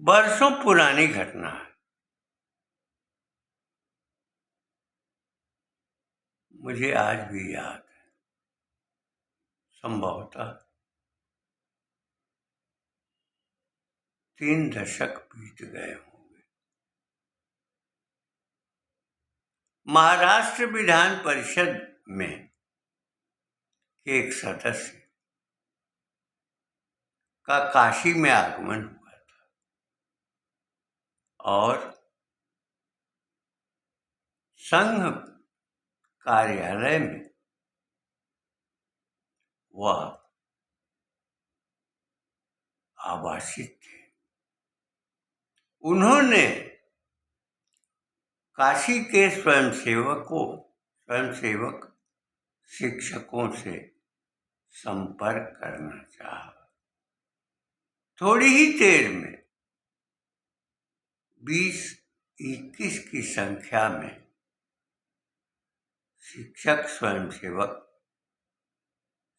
बरसों पुरानी घटना है। मुझे आज भी याद है। संभवतः 3 दशक बीत गए होंगे। महाराष्ट्र विधान परिषद में एक सदस्य का काशी में आगमन हुआ था और संघ कार्यालय में वह आवासित थे। उन्होंने काशी के स्वयंसेवक शिक्षकों से संपर्क करना चाहा। थोड़ी ही देर में 20-21 की संख्या में शिक्षक स्वयंसेवक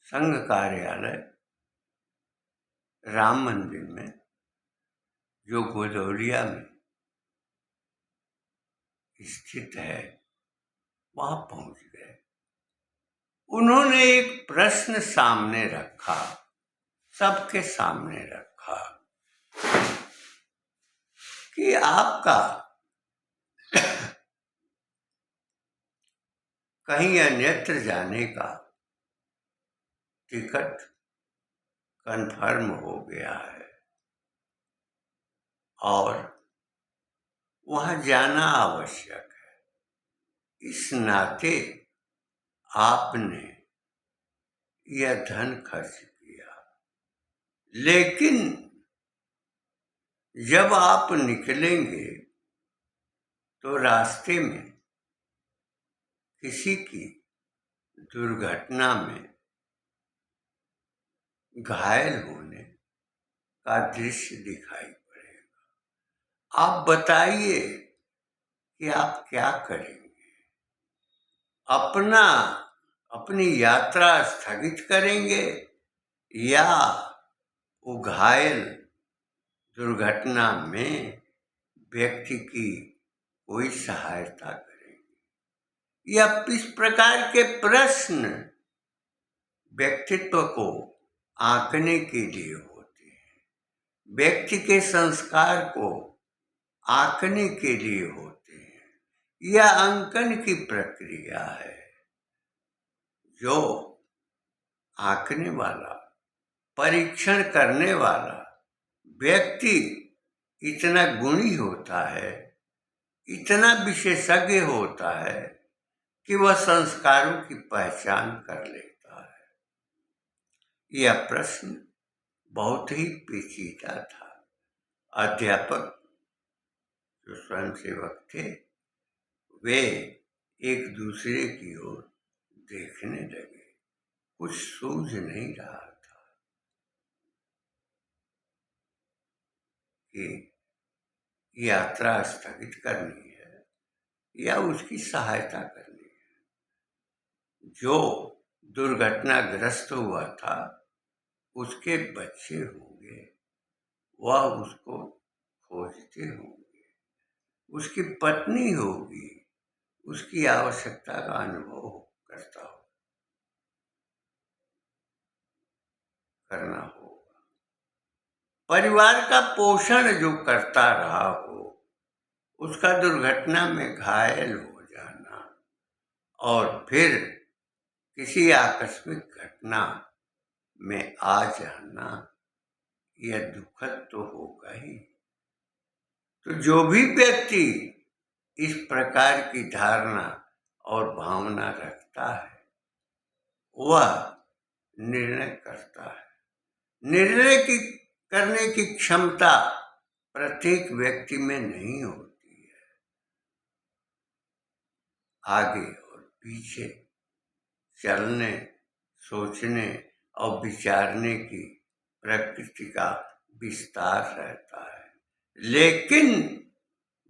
संघ कार्यालय राम मंदिर में, जो गोदौलिया में स्थित है, वहां पहुंच गए। उन्होंने एक प्रश्न सामने रखा, सबके सामने रखा कि आपका कहीं अन्यत्र जाने का टिकट कंफर्म हो गया है और वहां जाना आवश्यक है। इस नाते आपने यह धन खर्च किया, लेकिन जब आप निकलेंगे तो रास्ते में किसी की दुर्घटना में घायल होने का दृश्य दिखाई पड़ेगा। आप बताइए कि आप क्या करेंगे? अपनी यात्रा स्थगित करेंगे या वो घायल दुर्घटना में व्यक्ति की कोई सहायता करेंगे? या इस प्रकार के प्रश्न व्यक्तित्व को आंकने के लिए होते हैं, व्यक्ति के संस्कार को आंकने के लिए होते हैं। यह अंकन की प्रक्रिया है। जो आंकने वाला, परीक्षण करने वाला व्यक्ति इतना गुणी होता है, इतना विशेषज्ञ होता है कि वह संस्कारों की पहचान कर लेता है। यह प्रश्न बहुत ही पेचीदा था। अध्यापक जो स्वयंसेवक थे, वे एक दूसरे की ओर देखने लगे। कुछ सूझ नहीं रहा था कि यात्रा स्थगित करनी है या उसकी सहायता करनी है। जो दुर्घटनाग्रस्त हुआ था, उसके बच्चे होंगे, वह उसको खोजते होंगे, उसकी पत्नी होगी, उसकी आवश्यकता का अनुभव करना होगा। परिवार का पोषण जो करता रहा हो, उसका दुर्घटना में घायल हो जाना और फिर किसी आकस्मिक घटना में आ जाना, यह दुखद तो होगा ही। तो जो भी व्यक्ति इस प्रकार की धारणा और भावना रखता है, वह निर्णय करता है। निर्णय करने की क्षमता प्रत्येक व्यक्ति में नहीं होती है। आगे और पीछे चलने, सोचने और विचारने की प्रकृति का विस्तार रहता है, लेकिन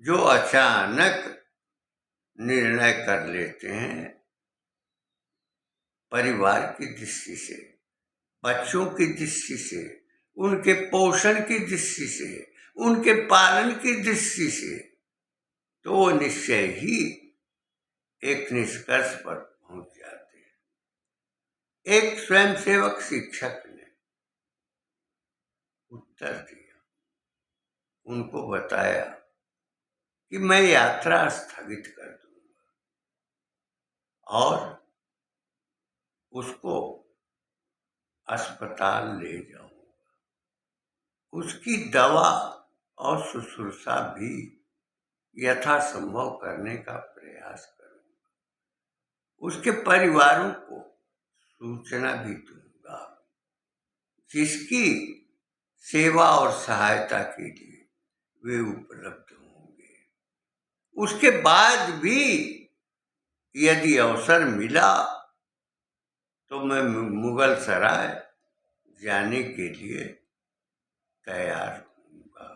जो अचानक निर्णय कर लेते हैं, परिवार की दृष्टि से, बच्चों की दृष्टि से, उनके पोषण की दृष्टि से, उनके पालन की दृष्टि से, तो वो निश्चय ही एक निष्कर्ष पर पहुंच जाते हैं। एक स्वयंसेवक शिक्षक ने उत्तर दिया, उनको बताया कि मैं यात्रा स्थगित कर दूंगा और उसको अस्पताल ले जाऊंगा, उसकी दवा और शुश्रूषा भी यथासंभव करने का प्रयास करूंगा, उसके परिवारों को सूचना भी दूंगा जिसकी सेवा और सहायता के लिए वे उपलब्ध होंगे। उसके बाद भी यदि अवसर मिला तो मैं मुगल सराय जाने के लिए तैयार हूँगा,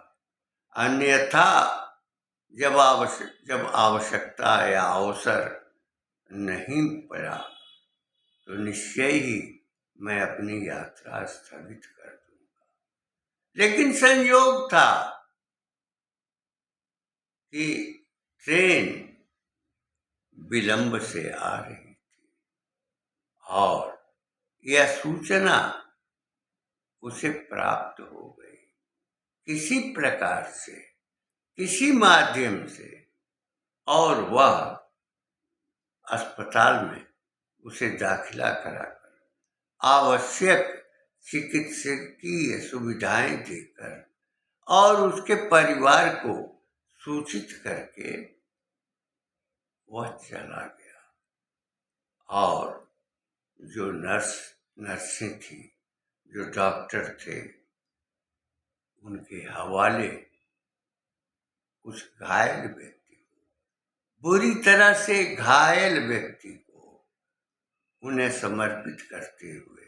अन्यथा जब आवश्यकता या अवसर नहीं पड़ा तो निश्चय ही मैं अपनी यात्रा स्थगित कर दूंगा। लेकिन संयोग था कि ट्रेन विलंब से आ रही थी और यह सूचना उसे प्राप्त हो गई किसी प्रकार से, किसी माध्यम से, और वह अस्पताल में उसे दाखिला कराकर आवश्यक चिकित्सकीय सुविधाएं देकर और उसके परिवार को सूचित करके वह चला गया। और जो नर्सें थी, जो डॉक्टर थे, उनके हवाले उस घायल व्यक्ति को, बुरी तरह से घायल व्यक्ति को उन्हें समर्पित करते हुए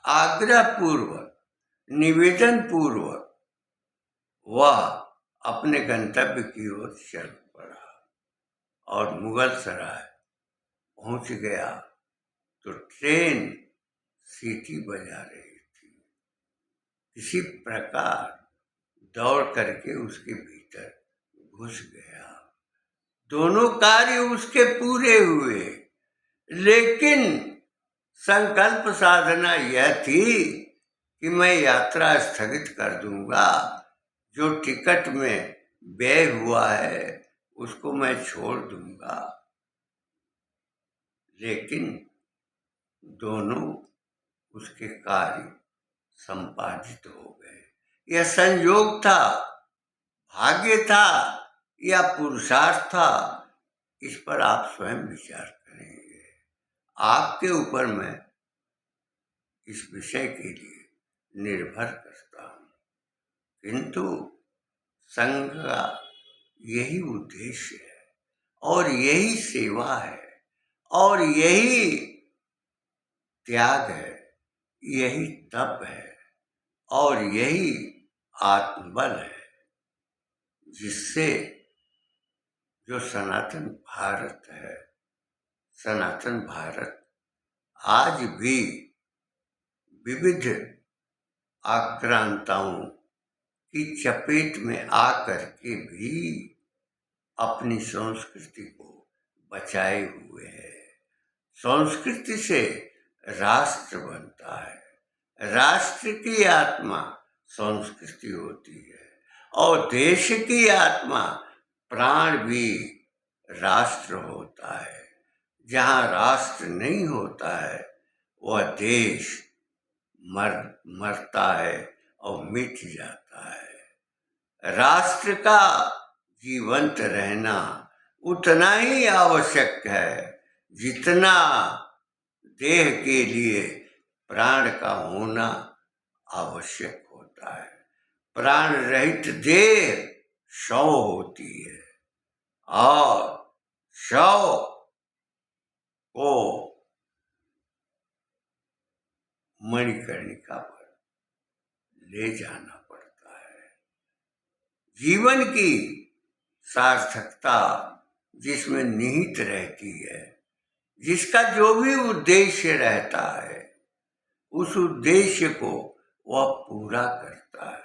आग्रह पूर्वक, निवेदन पूर्वक वह अपने गंतव्य की ओर चल पड़ा और मुगल सराय पहुंच गया तो ट्रेन सीटी बजा रही थी। किसी प्रकार दौड़ करके उसके भीतर घुस गया। दोनों कार्य उसके पूरे हुए, लेकिन संकल्प साधना यह थी कि मैं यात्रा स्थगित कर दूंगा, जो टिकट में व्यय हुआ है उसको मैं छोड़ दूंगा। लेकिन दोनों उसके कार्य संपादित हो गए। यह संयोग था, भाग्य था या पुरुषार्थ था, इस पर आप स्वयं विचार करेंगे। आपके ऊपर मैं इस विषय के लिए निर्भर करता हूँ, किंतु संघ का यही उद्देश्य है और यही सेवा है और यही त्याग है, यही तप है और यही आत्मबल है, जिससे जो सनातन भारत है, सनातन भारत आज भी विविध आक्रांताओं की चपेट में आकर के भी अपनी संस्कृति को बचाए हुए है। संस्कृति से राष्ट्र बनता है, राष्ट्र की आत्मा संस्कृति होती है और देश की आत्मा प्राण भी राष्ट्र होता है। जहाँ राष्ट्र नहीं होता है वह देश मरता है और मिट जाता है। राष्ट्र का जीवंत रहना उतना ही आवश्यक है जितना देह के लिए प्राण का होना आवश्यक होता है। प्राण रहित देह शव होती है और शव को मणिकर्णिका पर ले जाना पड़ता है। जीवन की सार्थकता जिसमें निहित रहती है, जिसका जो भी उद्देश्य रहता है, उस उद्देश्य को वह पूरा करता है।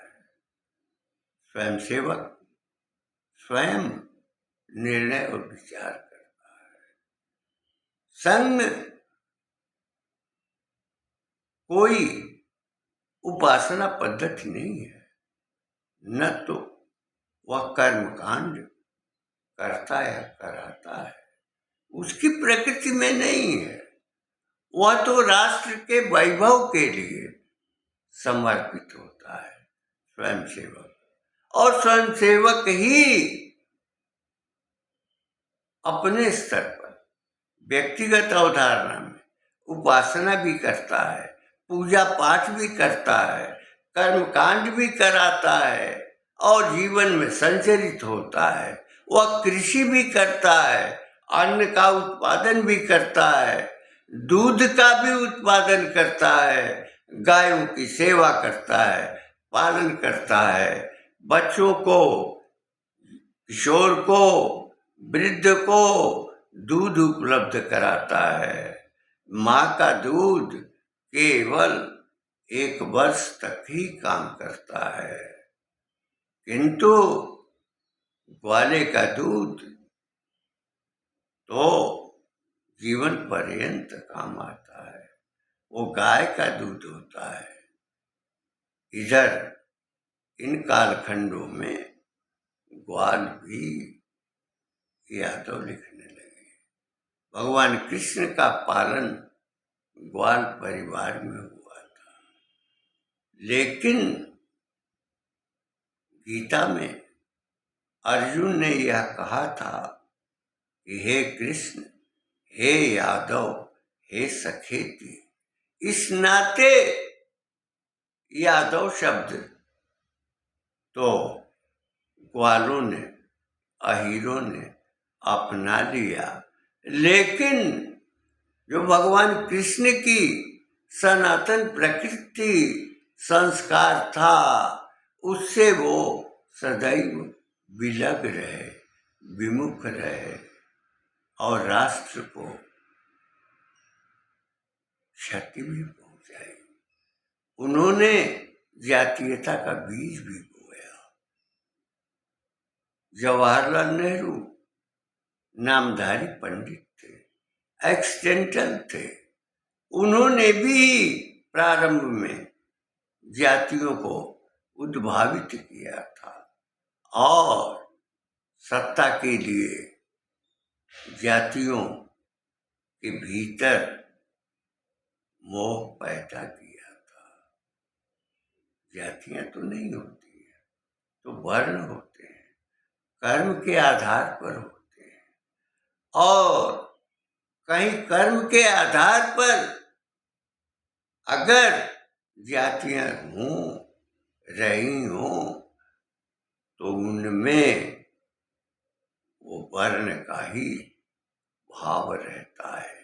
स्वयंसेवक स्वयं निर्णय और विचार करता है। संघ कोई उपासना पद्धति नहीं है, न तो वह कर्मकांड करता या कराता है, उसकी प्रकृति में नहीं है। वह तो राष्ट्र के वैभव के लिए समर्पित होता है स्वयंसेवक, और स्वयंसेवक ही अपने स्तर पर व्यक्तिगत अवधारणा में उपासना भी करता है, पूजा पाठ भी करता है, कर्मकांड भी कराता है और जीवन में संचरित होता है। वह कृषि भी करता है, अन्न का उत्पादन भी करता है, दूध का भी उत्पादन करता है, गायों की सेवा करता है, पालन करता है, बच्चों को, किशोर को, वृद्ध को दूध उपलब्ध कराता है। माँ का दूध केवल 1 वर्ष तक ही काम करता है, किंतु ग्वाले का दूध तो जीवन पर्यंत काम आता है। वो गाय का दूध होता है। इधर इन कालखंडों में ग्वाल भी यादव लिखने लगे। भगवान कृष्ण का पालन ग्वाल परिवार में हुआ था, लेकिन गीता में अर्जुन ने यह कहा था कि हे कृष्ण, हे यादव, हे सखेती। इस नाते यादव शब्द तो ग्वालों ने, अहीरों ने अपना लिया, लेकिन जो भगवान कृष्ण की सनातन प्रकृति संस्कार था, उससे वो सदैव विलग रहे, विमुख रहे और राष्ट्र को क्षति भी पहुंचाई। उन्होंने जातीयता का बीज भी बोया। जवाहरलाल नेहरू नामधारी पंडित थे, एक्सटेंटल थे। उन्होंने भी प्रारंभ में जातियों को उद्भावित किया था और सत्ता के लिए जातियों के भीतर मोह पैदा किया था। जातियां तो नहीं होती है, तो वर्ण होते हैं, कर्म के आधार पर होते हैं, और कहीं कर्म के आधार पर अगर जातियां रही हों तो उनमें वो वर्ण का ही भाव रहता है।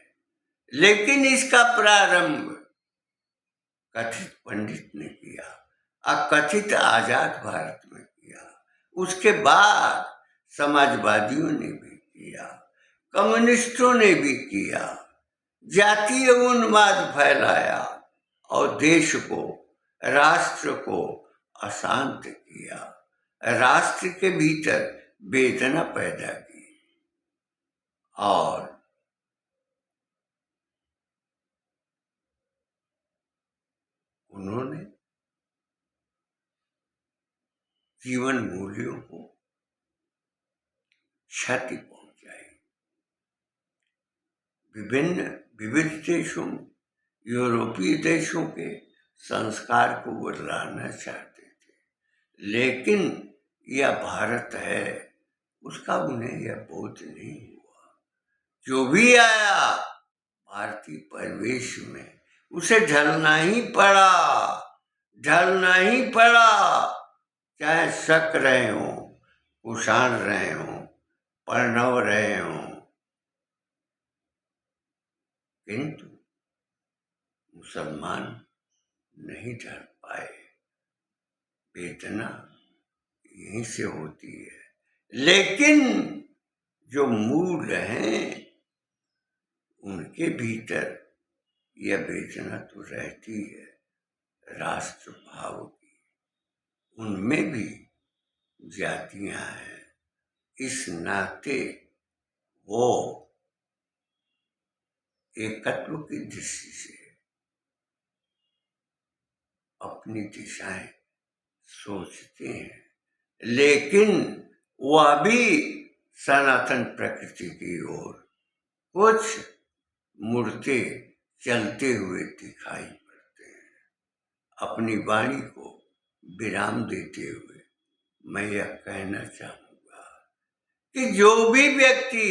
लेकिन इसका प्रारंभ कथित पंडित ने किया, अकथित आजाद भारत में किया। उसके बाद समाजवादियों ने भी किया, कम्युनिस्टों ने भी किया, जातीय उन्माद फैलाया और देश को, राष्ट्र को अशांत किया, राष्ट्र के भीतर वेदना पैदा की और उन्होंने जीवन मूल्यों को क्षति पहुंचाई। विविध देशों, यूरोपीय देशों के संस्कार को वो लाना चाहते थे, लेकिन यह भारत है, उसका उन्हें यह बोध नहीं हुआ। जो भी आया भारतीय परिवेश में, उसे ढलना ही पड़ा, ढलना ही पड़ा, चाहे शक रहे हों, कुषाण रहे हों, प्रणव रहे हों, किंतु मुसलमान नहीं ढल पाए। वेदना यहीं से होती है, लेकिन जो मूल हैं उनके भीतर यह वेदना तो रहती है, राष्ट्र भाव की। उनमें भी जातियां हैं, इस नाते वो एकत्व की दृष्टि से अपनी दिशाएं सोचते हैं, लेकिन वह भी सनातन प्रकृति की ओर कुछ मुड़ते चलते हुए दिखाई पड़ते हैं। अपनी वाणी को विराम देते हुए मैं यह कहना चाहूंगा कि जो भी व्यक्ति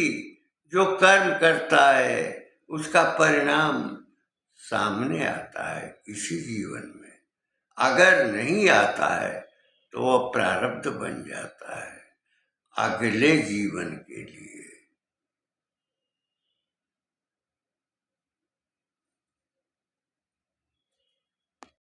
जो कर्म करता है उसका परिणाम सामने आता है इसी जीवन में। अगर नहीं आता है तो वह प्रारब्ध बन जाता है अगले जीवन के लिए।